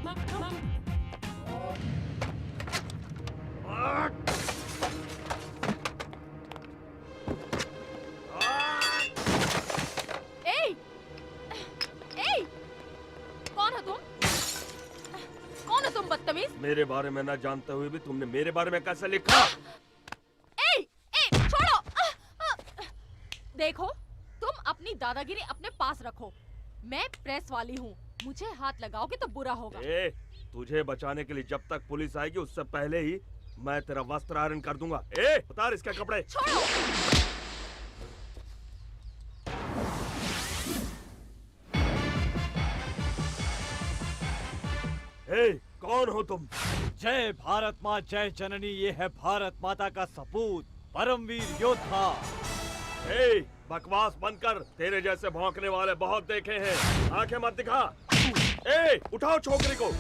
ए! ए! कौन हो तुम? कौन हो तुम बदतमीज? मेरे बारे में ना जानते हुए भी तुमने मेरे बारे में कैसे लिखा? छोड़ो! देखो, तुम अपनी दादागिरी अपने पास रखो। मैं प्रेस वाली हूँ। मुझे हाथ लगाओगे तो बुरा होगा। तुझे बचाने के लिए जब तक पुलिस आएगी उससे पहले ही मैं तेरा वस्त्र आयरन कर दूंगा। उतार इसके कपड़े। छोड़ो! कौन हो तुम? जय भारत माँ जय जननी, ये है भारत माता का सपूत, परमवीर योद्धा। बकवास बंद कर। तेरे जैसे भौंकने वाले बहुत देखे हैं। आंखें मत दिखा। उठाओ छोकरी को।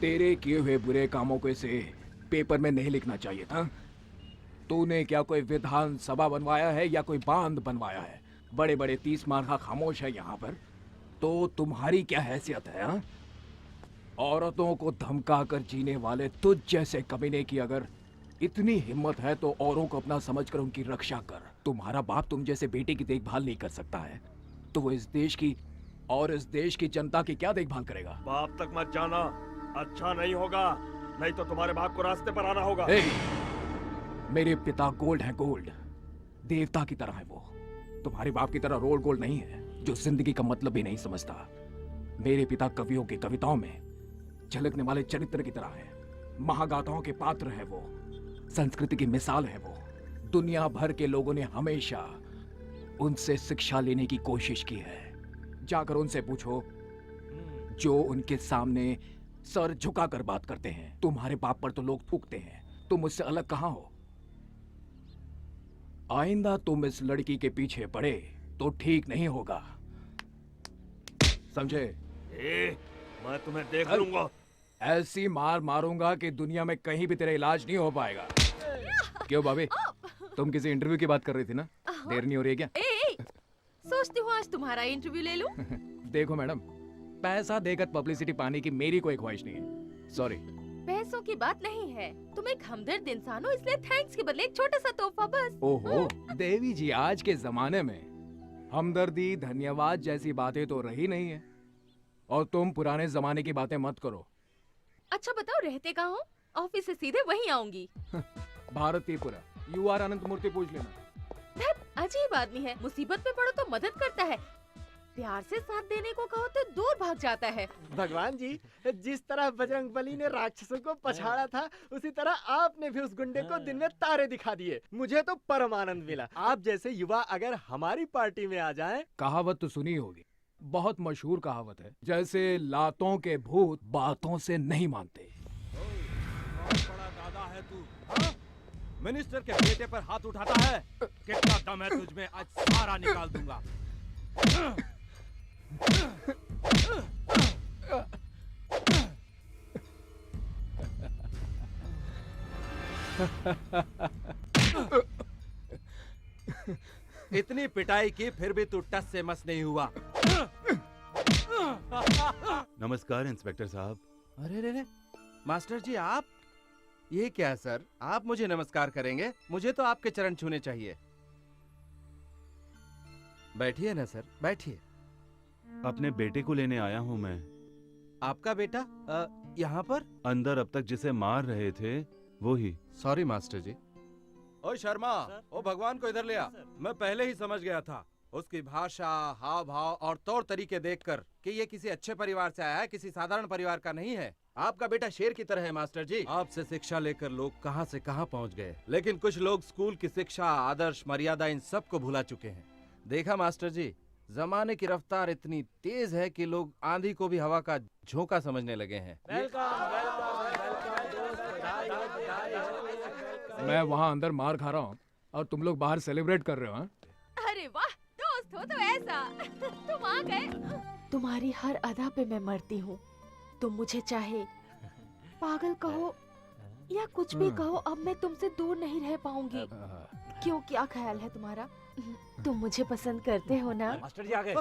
तेरे किए हुए बुरे कामों को इसे पेपर में नहीं लिखना चाहिए था। तूने क्या कोई विधान सभा बनवाया है या कोई बांध बनवाया है? बड़े बड़े 30 मार्का खामोश है यहाँ पर। तो तुम्हारी क्या हैसियत है? हाँ, औरतों को धमका कर जीने वाले तुझ जैसे कमीने की अगर इतनी हिम्मत है तो औरों को अपना समझकर उनकी रक्षा कर। तुम्हारा बाप तुम जैसे बेटे की देखभाल नहीं कर सकता है तो वो इस देश की और इस देश की जनता की क्या देखभाल करेगा? बाप तक मत जाना, अच्छा नहीं होगा, नहीं तो तुम्हारे बाप को रास्ते पर आना होगा। मेरे पिता गोल्ड है, गोल्ड देवता की तरह है वो। तुम्हारे बाप की तरह रोल गोल्ड नहीं है जो जिंदगी का मतलब भी नहीं समझता। मेरे पिता कवियों की कविताओं में झलकने वाले चरित्र की तरह है, महागाथाओं के पात्र है वो, संस्कृति की मिसाल है वो। दुनिया भर के लोगों ने हमेशा उनसे शिक्षा लेने की कोशिश की है। जाकर उनसे पूछो जो उनके सामने सर झुकाकर बात करते हैं। तुम्हारे बाप पर तो लोग थूकते हैं, तुम मुझसे अलग कहां हो? आइंदा तुम इस लड़की के पीछे पड़े तो ठीक नहीं होगा, समझे? ए, मैं तुम्हें देख चल। लूंगा। ऐसी मार मारूंगा कि दुनिया में कहीं भी तेरा इलाज नहीं हो पाएगा। क्यों भाभी, तुम किसी इंटरव्यू की बात कर रही थी ना? देर नहीं हो रही है क्या? ए, सोचती हूँ आज तुम्हारा इंटरव्यू ले लूं। देखो मैडम, पैसा देकर पब्लिसिटी पाने की मेरी कोई ख्वाहिश नहीं है। सॉरी। पैसों की बात नहीं है, तुम एक हमदर्द इंसान हो, इसलिए थैंक्स के बदले एक छोटा सा तोहफा बस। ओहो देवी जी, आज के जमाने में हमदर्दी धन्यवाद जैसी बातें तो रही नहीं है, और तुम पुराने जमाने की बातें मत करो। अच्छा बताओ रहते कहाँ हो? ऑफिस से सीधे वहीं आऊंगी। भारतीपुरा, यू आर अनंत मूर्ति पूछ लेना। धत, अजीब आदमी है, मुसीबत में पड़ो तो मदद करता है, प्यार से साथ देने को कहो तो दूर भाग जाता है। भगवान जी, जिस तरह बजरंगबली ने राक्षसों को पछाड़ा था, उसी तरह आपने भी उस गुंडे को दिन में तारे दिखा दिए। मुझे तो परम आनंद मिला। आप जैसे युवा अगर हमारी पार्टी में आ जाएं। कहावत तो सुनी होगी, बहुत मशहूर कहावत है, जैसे लातों के भूत बातों से नहीं मानते। बहुत बड़ा दादा है तू, हाँ? मिनिस्टर के बेटे पर हाथ उठाता है? कितना दम है तुझ में, आज सारा निकाल दूंगा। इतनी पिटाई की फिर भी तू टस से मस नहीं हुआ। नमस्कार इंस्पेक्टर साहब। अरे रे रे, मास्टर जी आप, ये क्या है सर? आप मुझे नमस्कार करेंगे? मुझे तो आपके चरण छूने चाहिए। बैठिए ना सर, बैठिए। अपने बेटे को लेने आया हूँ मैं। आपका बेटा यहाँ पर? अंदर अब तक जिसे मार रहे थे वो ही। सॉरी मास्टर जी। ओ शर्मा, ओ भगवान को इधर ले आ। मैं पहले ही समझ गया था, उसकी भाषा, हाव भाव और तौर तरीके देखकर कि ये किसी अच्छे परिवार से आया है, किसी साधारण परिवार का नहीं है। आपका बेटा शेर की तरह है मास्टर जी। आपसे शिक्षा लेकर लोग कहां से कहां पहुंच गए, लेकिन कुछ लोग स्कूल की शिक्षा, आदर्श, मर्यादा इन सब को भुला चुके हैं। देखा मास्टर जी, जमाने की रफ्तार इतनी तेज है कि लोग आंधी को भी हवा का झोंका समझने लगे हैं। मैं वहाँ अंदर मार खा रहा हूँ और तुम लोग बाहर सेलिब्रेट कर रहे हो, हाँ? अरे वाह, दोस्त हो तो ऐसा। तुम आ गए। तुम्हारी हर अदा पे मैं मरती हूँ। तुम मुझे चाहे पागल कहो या कुछ भी कहो, अब मैं तुमसे दूर नहीं रह पाऊंगी। क्यों, क्या ख्याल है तुम्हारा? तुम मुझे पसंद करते हो ना? मास्टर जी आ गए।